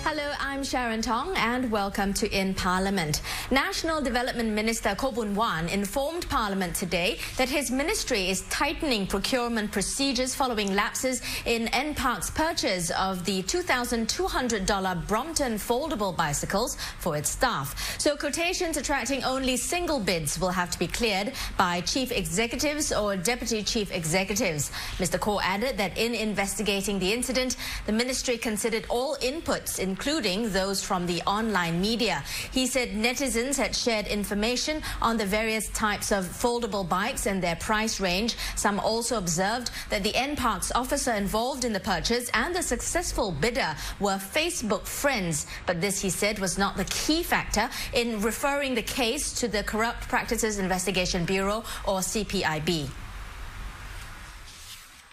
Hello, I'm Sharon Tong and welcome to In Parliament. National Development Minister Koh Boon Wan informed Parliament today that his ministry is tightening procurement procedures following lapses in NParks' purchase of the $2,200 Brompton foldable bicycles for its staff. So quotations attracting only single bids will have to be cleared by chief executives or deputy chief executives. Mr. Koh added that in investigating the incident, the ministry considered all inputs, including those from the online media. He said netizens had shared information on the various types of foldable bikes and their price range. Some also observed that the NParks officer involved in the purchase and the successful bidder were Facebook friends. But this, he said, was not the key factor in referring the case to the Corrupt Practices Investigation Bureau, or CPIB.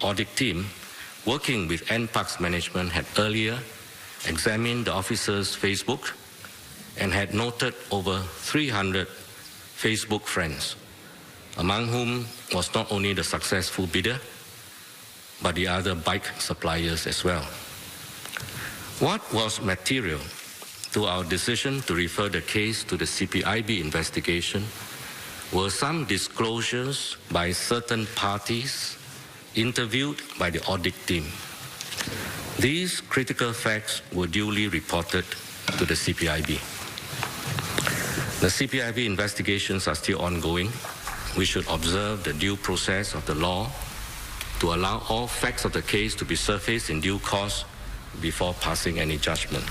Audit team working with NParks management had earlier examined the officer's Facebook and had noted over 300 Facebook friends, among whom was not only the successful bidder, but the other bike suppliers as well. What was material to our decision to refer the case to the CPIB investigation were some disclosures by certain parties interviewed by the audit team. These critical facts were duly reported to the CPIB. The CPIB investigations are still ongoing. We should observe the due process of the law to allow all facts of the case to be surfaced in due course before passing any judgment.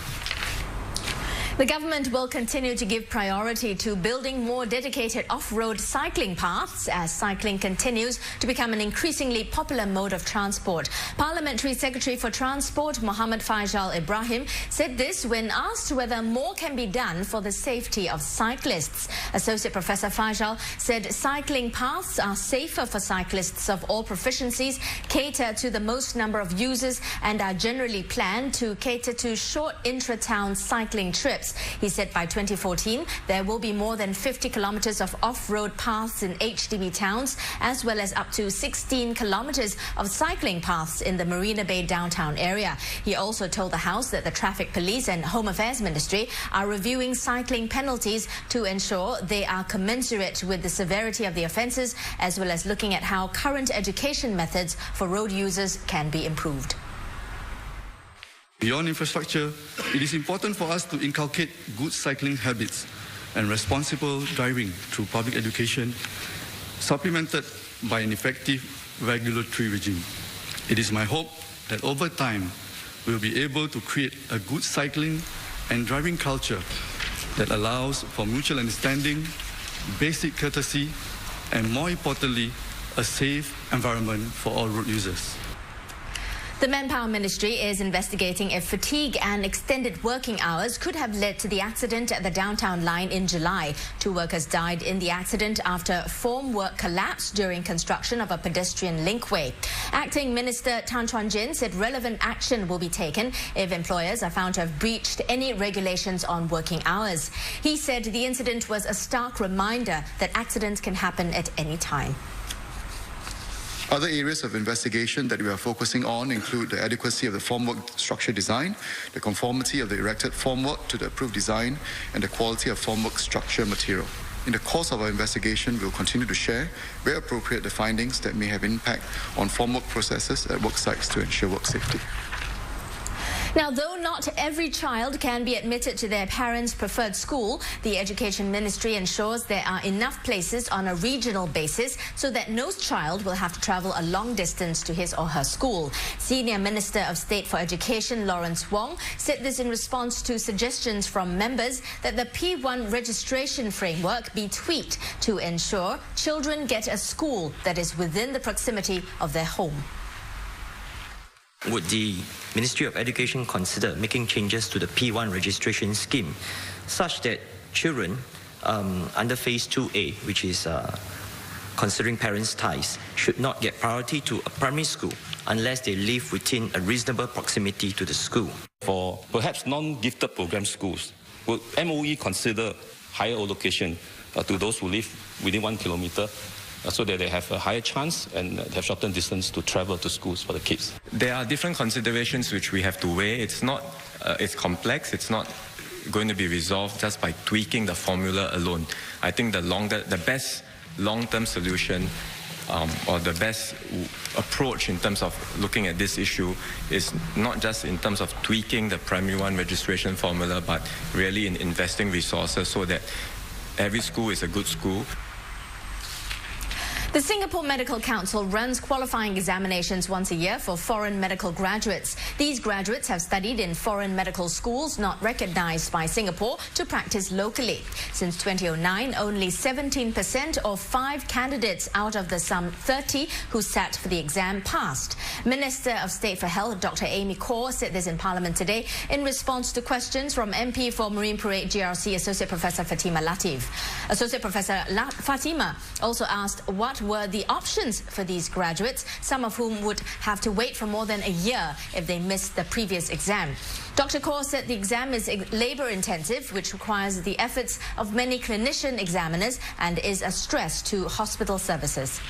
The government will continue to give priority to building more dedicated off-road cycling paths as cycling continues to become an increasingly popular mode of transport. Parliamentary Secretary for Transport Muhammad Faisal Ibrahim said this when asked whether more can be done for the safety of cyclists. Associate Professor Faisal said cycling paths are safer for cyclists of all proficiencies, cater to the most number of users and are generally planned to cater to short intra-town cycling trips. He said by 2014, there will be more than 50 kilometers of off-road paths in HDB towns, as well as up to 16 kilometers of cycling paths in the Marina Bay downtown area. He also told the House that the Traffic Police and Home Affairs Ministry are reviewing cycling penalties to ensure they are commensurate with the severity of the offences, as well as looking at how current education methods for road users can be improved. Beyond infrastructure, it is important for us to inculcate good cycling habits and responsible driving through public education, supplemented by an effective regulatory regime. It is my hope that over time, we'll be able to create a good cycling and driving culture that allows for mutual understanding, basic courtesy, and more importantly, a safe environment for all road users. The Manpower Ministry is investigating if fatigue and extended working hours could have led to the accident at the downtown line in July. 2 workers died in the accident after formwork collapsed during construction of a pedestrian linkway. Acting Minister Tan Chuan Jin said relevant action will be taken if employers are found to have breached any regulations on working hours. He said the incident was a stark reminder that accidents can happen at any time. Other areas of investigation that we are focusing on include the adequacy of the formwork structure design, the conformity of the erected formwork to the approved design, and the quality of formwork structure material. In the course of our investigation, we will continue to share, where appropriate, the findings that may have impact on formwork processes at work sites to ensure work safety. Now, though not every child can be admitted to their parents' preferred school, the Education Ministry ensures there are enough places on a regional basis so that no child will have to travel a long distance to his or her school. Senior Minister of State for Education Lawrence Wong said this in response to suggestions from members that the P1 registration framework be tweaked to ensure children get a school that is within the proximity of their home. Would the Ministry of Education consider making changes to the P1 registration scheme such that children under Phase 2A, which is considering parents' ties, should not get priority to a primary school unless they live within a reasonable proximity to the school? For perhaps non-gifted program schools, would MOE consider higher allocation to those who live within 1 kilometre so that they have a higher chance and have shortened distance to travel to schools for the kids. There are different considerations which we have to weigh. It's complex. It's not going to be resolved just by tweaking the formula alone. I think the best long-term solution or the best approach in terms of looking at this issue is not just in terms of tweaking the Primary 1 registration formula, but really in investing resources so that every school is a good school. The Singapore Medical Council runs qualifying examinations once a year for foreign medical graduates. These graduates have studied in foreign medical schools not recognized by Singapore to practice locally. Since 2009, only 17% or 5 candidates out of the some 30 who sat for the exam passed. Minister of State for Health, Dr. Amy Khor, said this in Parliament today in response to questions from MP for Marine Parade GRC Associate Professor Fatima Latif. Associate Professor Fatima also asked what were the options for these graduates, some of whom would have to wait for more than a year if they missed the previous exam. Dr. Khor said the exam is labour-intensive, which requires the efforts of many clinician examiners and is a stress to hospital services.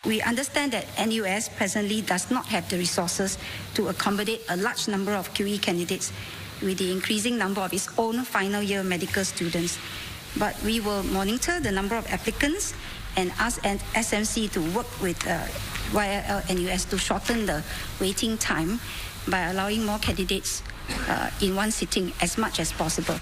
We understand that NUS presently does not have the resources to accommodate a large number of QE candidates with the increasing number of its own final year medical students. But we will monitor the number of applicants and ask SMC to work with YLL NUS to shorten the waiting time by allowing more candidates in one sitting as much as possible.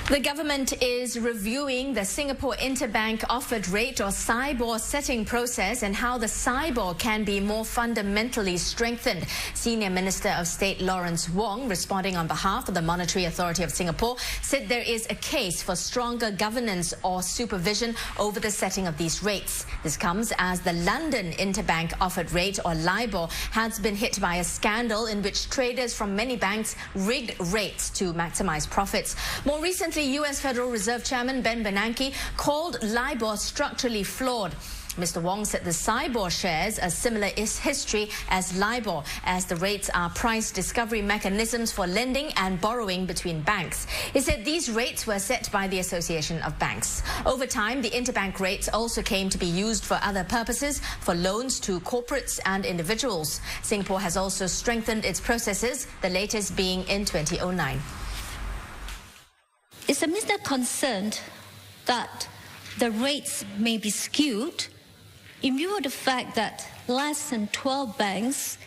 The government is reviewing the Singapore Interbank Offered Rate or SIBOR setting process and how the SIBOR can be more fundamentally strengthened. Senior Minister of State Lawrence Wong, responding on behalf of the Monetary Authority of Singapore, said there is a case for stronger governance or supervision over the setting of these rates. This comes as the London Interbank Offered Rate or LIBOR has been hit by a scandal in which traders from many banks rigged rates to maximize profits. More recently, US Federal Reserve Chairman Ben Bernanke called LIBOR structurally flawed. Mr. Wong said the SIBOR shares a similar history as LIBOR, as the rates are price discovery mechanisms for lending and borrowing between banks. He said these rates were set by the Association of Banks. Over time, the interbank rates also came to be used for other purposes, for loans to corporates and individuals. Singapore has also strengthened its processes, the latest being in 2009. Is the Minister concerned that the rates may be skewed in view of the fact that less than 12 banks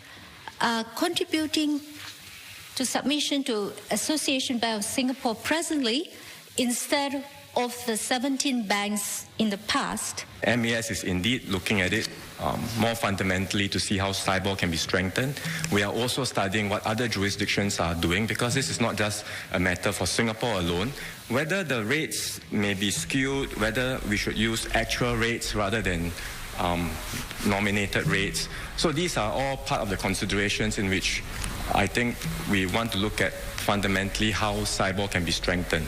are contributing to submission to Association Bank of Singapore presently instead of the 17 banks in the past? MAS is indeed looking at it more fundamentally to see how SIBOR can be strengthened. We are also studying what other jurisdictions are doing, because this is not just a matter for Singapore alone. Whether the rates may be skewed, whether we should use actual rates rather than nominated rates. So these are all part of the considerations in which I think we want to look at fundamentally how SIBOR can be strengthened.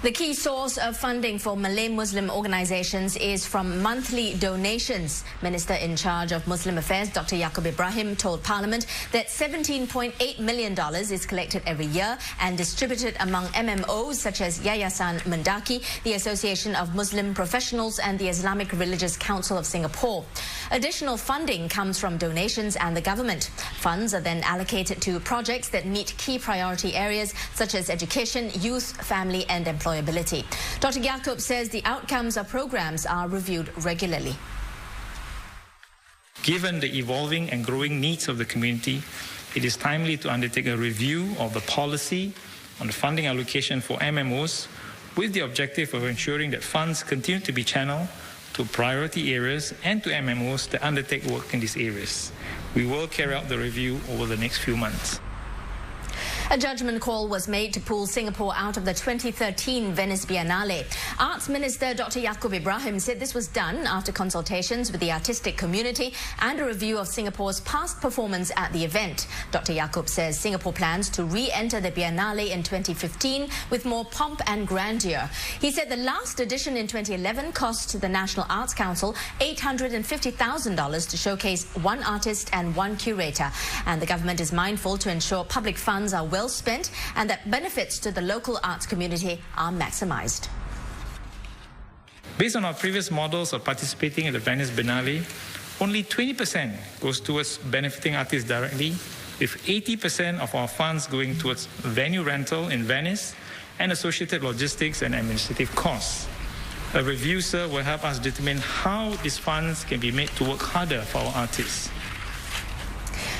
The key source of funding for Malay Muslim organizations is from monthly donations. Minister in charge of Muslim Affairs, Dr. Yaacob Ibrahim, told Parliament that $17.8 million is collected every year and distributed among MMOs such as Yayasan Mendaki, the Association of Muslim Professionals and the Islamic Religious Council of Singapore. Additional funding comes from donations and the government. Funds are then allocated to projects that meet key priority areas such as education, youth, family and employability. Dr. Yaacob says the outcomes of programs are reviewed regularly. Given the evolving and growing needs of the community, it is timely to undertake a review of the policy on the funding allocation for MMOs with the objective of ensuring that funds continue to be channeled to priority areas and to MMOs that undertake work in these areas. We will carry out the review over the next few months. A judgment call was made to pull Singapore out of the 2013 Venice Biennale. Arts Minister Dr. Yaacob Ibrahim said this was done after consultations with the artistic community and a review of Singapore's past performance at the event. Dr. Yaacob says Singapore plans to re-enter the Biennale in 2015 with more pomp and grandeur. He said the last edition in 2011 cost the National Arts Council $850,000 to showcase one artist and one curator. And the government is mindful to ensure public funds are well spent and that benefits to the local arts community are maximised. Based on our previous models of participating in the Venice Biennale, only 20% goes towards benefiting artists directly, with 80% of our funds going towards venue rental in Venice and associated logistics and administrative costs. A review, sir, will help us determine how these funds can be made to work harder for our artists.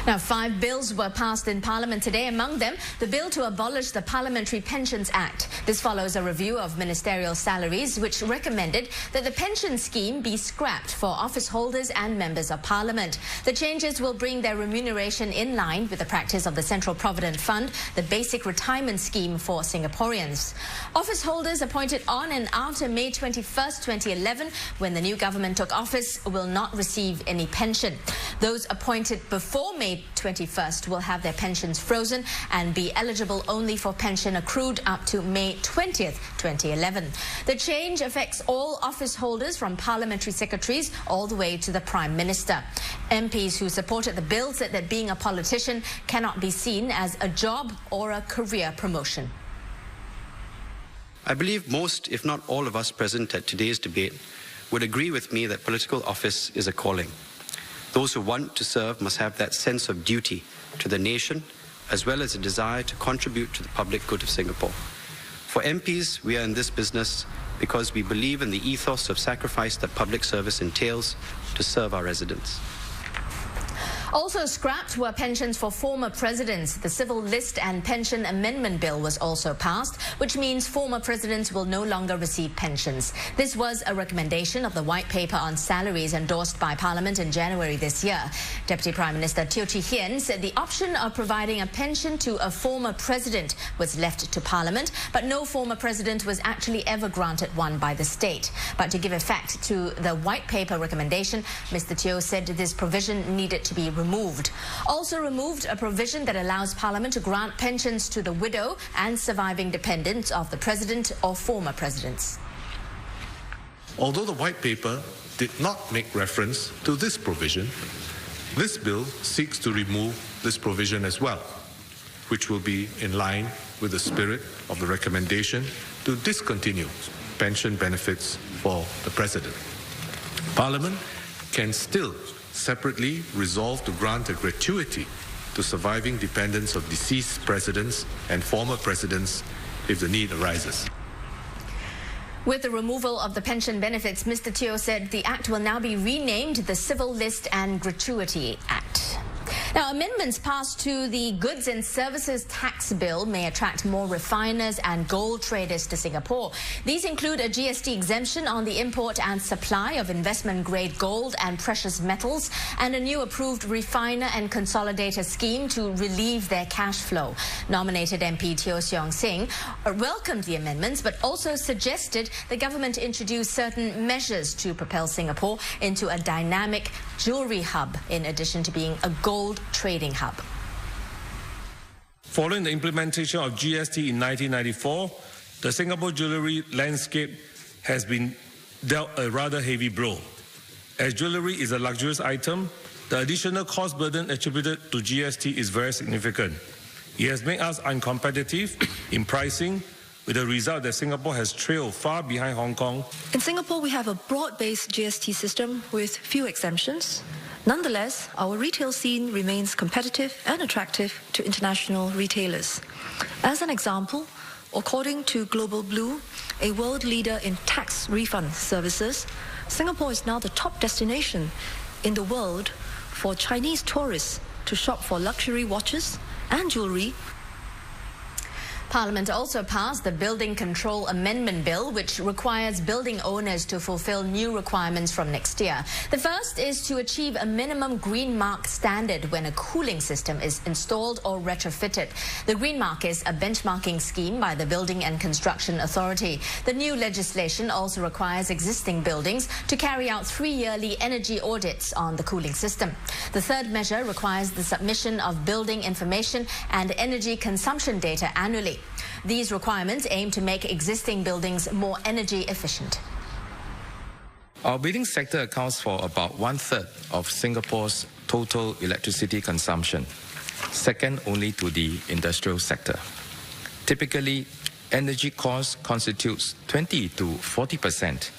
Now, 5 bills were passed in Parliament today, among them the bill to abolish the Parliamentary Pensions Act. This follows a review of ministerial salaries, which recommended that the pension scheme be scrapped for office holders and members of Parliament. The changes will bring their remuneration in line with the practice of the Central Provident Fund, the basic retirement scheme for Singaporeans. Office holders appointed on and after May 21st, 2011, when the new government took office, will not receive any pension. Those appointed before May 21st will have their pensions frozen and be eligible only for pension accrued up to May 20th, 2011. The change affects all office holders from parliamentary secretaries all the way to the Prime Minister. MPs who supported the bill said that being a politician cannot be seen as a job or a career promotion. I believe most, if not all of us present at today's debate would agree with me that political office is a calling. Those who want to serve must have that sense of duty to the nation, as well as a desire to contribute to the public good of Singapore. For MPs, we are in this business because we believe in the ethos of sacrifice that public service entails to serve our residents. Also scrapped were pensions for former presidents. The Civil List and Pension Amendment Bill was also passed, which means former presidents will no longer receive pensions. This was a recommendation of the White Paper on Salaries endorsed by Parliament in January this year. Deputy Prime Minister Teo Chee Hean said the option of providing a pension to a former president was left to Parliament, but no former president was actually ever granted one by the state. But to give effect to the White Paper recommendation, Mr. Teo said this provision needed to be removed. Also removed a provision that allows Parliament to grant pensions to the widow and surviving dependents of the President or former presidents. Although the White Paper did not make reference to this provision, this bill seeks to remove this provision as well, which will be in line with the spirit of the recommendation to discontinue pension benefits for the President. Parliament can still separately resolve to grant a gratuity to surviving dependents of deceased presidents and former presidents if the need arises. With the removal of the pension benefits, Mr. Teo said the Act will now be renamed the Civil List and Gratuity Act. Now, amendments passed to the Goods and Services Tax Bill may attract more refiners and gold traders to Singapore. These include a GST exemption on the import and supply of investment-grade gold and precious metals, and a new approved refiner and consolidator scheme to relieve their cash flow. Nominated MP Teo Seong Sing welcomed the amendments, but also suggested the government introduce certain measures to propel Singapore into a dynamic jewellery hub, in addition to being a gold trading hub. Following the implementation of GST in 1994, the Singapore jewellery landscape has been dealt a rather heavy blow. As jewellery is a luxurious item, the additional cost burden attributed to GST is very significant. It has made us uncompetitive in pricing, with the result that Singapore has trailed far behind Hong Kong. In Singapore, we have a broad-based GST system with few exemptions. Nonetheless, our retail scene remains competitive and attractive to international retailers. As an example, according to Global Blue, a world leader in tax refund services, Singapore is now the top destination in the world for Chinese tourists to shop for luxury watches and jewellery. Parliament also passed the Building Control Amendment Bill, which requires building owners to fulfill new requirements from next year. The first is to achieve a minimum green mark standard when a cooling system is installed or retrofitted. The green mark is a benchmarking scheme by the Building and Construction Authority. The new legislation also requires existing buildings to carry out 3-yearly energy audits on the cooling system. The third measure requires the submission of building information and energy consumption data annually. These requirements aim to make existing buildings more energy efficient. Our building sector accounts for about 1/3 of Singapore's total electricity consumption, second only to the industrial sector. Typically, energy costs constitutes 20 to 40%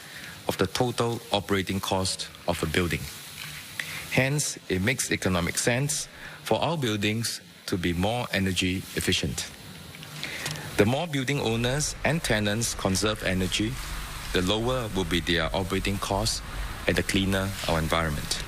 of the total operating cost of a building. Hence, it makes economic sense for our buildings to be more energy efficient. The more building owners and tenants conserve energy, the lower will be their operating costs and the cleaner our environment.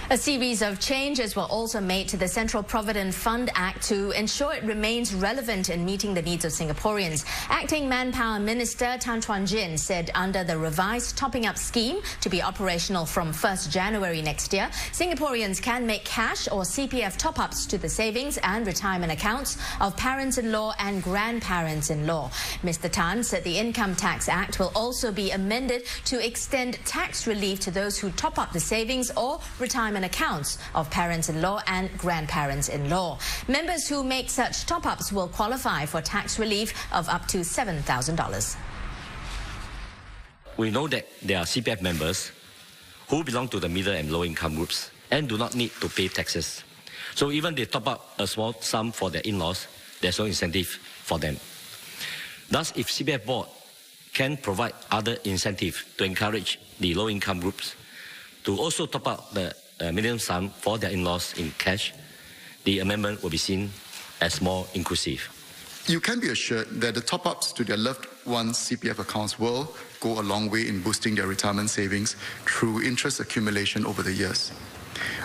A series of changes were also made to the Central Provident Fund Act to ensure it remains relevant in meeting the needs of Singaporeans. Acting Manpower Minister Tan Chuan Jin said under the revised topping up scheme to be operational from 1st January next year, Singaporeans can make cash or CPF top-ups to the savings and retirement accounts of parents-in-law and grandparents-in-law. Mr. Tan said the Income Tax Act will also be amended to extend tax relief to those who top up the savings or retirement accounts of parents-in-law and grandparents-in-law. Members who make such top-ups will qualify for tax relief of up to $7,000. We know that there are CPF members who belong to the middle and low income groups and do not need to pay taxes. So even they top up a small sum for their in-laws, there's no incentive for them. Thus, if CPF board can provide other incentive to encourage the low income groups to also top up the minimum sum for their in-laws in cash, the amendment will be seen as more inclusive. You can be assured that the top-ups to their loved ones' CPF accounts will go a long way in boosting their retirement savings through interest accumulation over the years.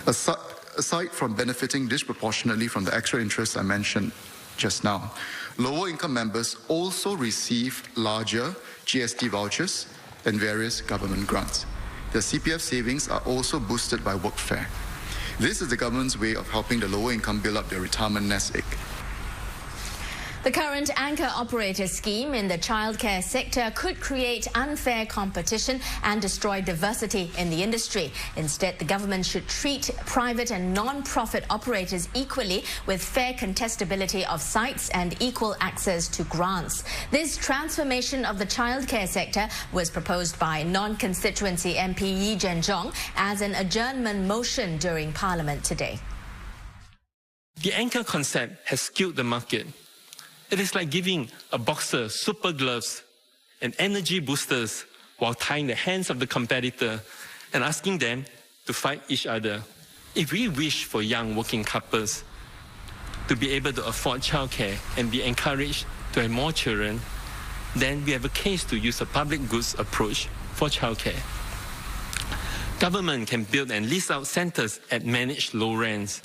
Aside from benefiting disproportionately from the extra interest I mentioned just now, lower income members also receive larger GST vouchers and various government grants. The CPF savings are also boosted by workfare. This is the government's way of helping the lower income build up their retirement nest egg. The current anchor operator scheme in the childcare sector could create unfair competition and destroy diversity in the industry. Instead, the government should treat private and non-profit operators equally with fair contestability of sites and equal access to grants. This transformation of the childcare sector was proposed by non-constituency MP Yee Jen Jong as an adjournment motion during Parliament today. The anchor concept has skewed the market. It is like giving a boxer super gloves and energy boosters while tying the hands of the competitor and asking them to fight each other. If we wish for young working couples to be able to afford childcare and be encouraged to have more children, then we have a case to use a public goods approach for childcare. Government can build and lease out centres at managed low rents.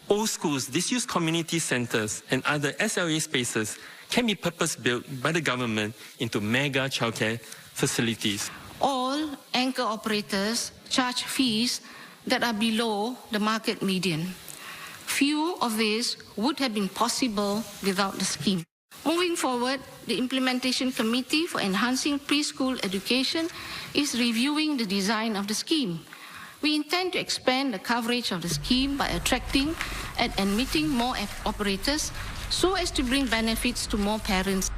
Old schools, disused community centres and other SLA spaces can be purpose-built by the government into mega childcare facilities. All anchor operators charge fees that are below the market median. Few of these would have been possible without the scheme. Moving forward, the Implementation Committee for Enhancing Preschool Education is reviewing the design of the scheme. We intend to expand the coverage of the scheme by attracting and admitting more operators so as to bring benefits to more parents.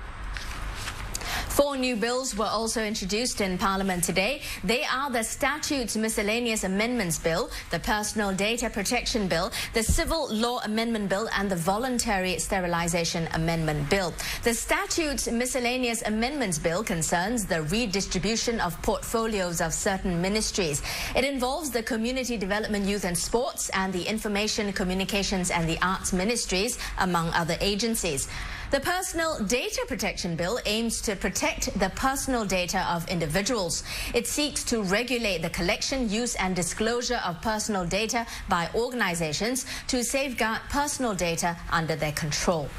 4 new bills were also introduced in Parliament today. They are the Statutes Miscellaneous Amendments Bill, the Personal Data Protection Bill, the Civil Law Amendment Bill and the Voluntary Sterilisation Amendment Bill. The Statutes Miscellaneous Amendments Bill concerns the redistribution of portfolios of certain ministries. It involves the Community Development, Youth and Sports and the Information, Communications and the Arts Ministries, among other agencies. The Personal Data Protection Bill aims to protect the personal data of individuals. It seeks to regulate the collection, use and disclosure of personal data by organizations to safeguard personal data under their control.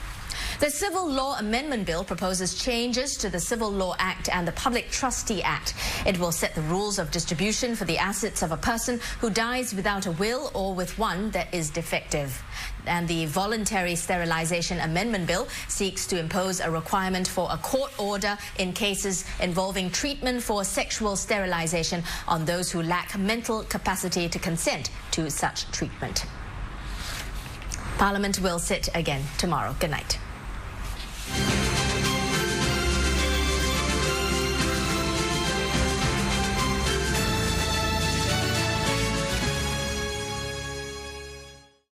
The Civil Law Amendment Bill proposes changes to the Civil Law Act and the Public Trustee Act. It will set the rules of distribution for the assets of a person who dies without a will or with one that is defective. And the Voluntary Sterilisation Amendment Bill seeks to impose a requirement for a court order in cases involving treatment for sexual sterilisation on those who lack mental capacity to consent to such treatment. Parliament will sit again tomorrow. Good night.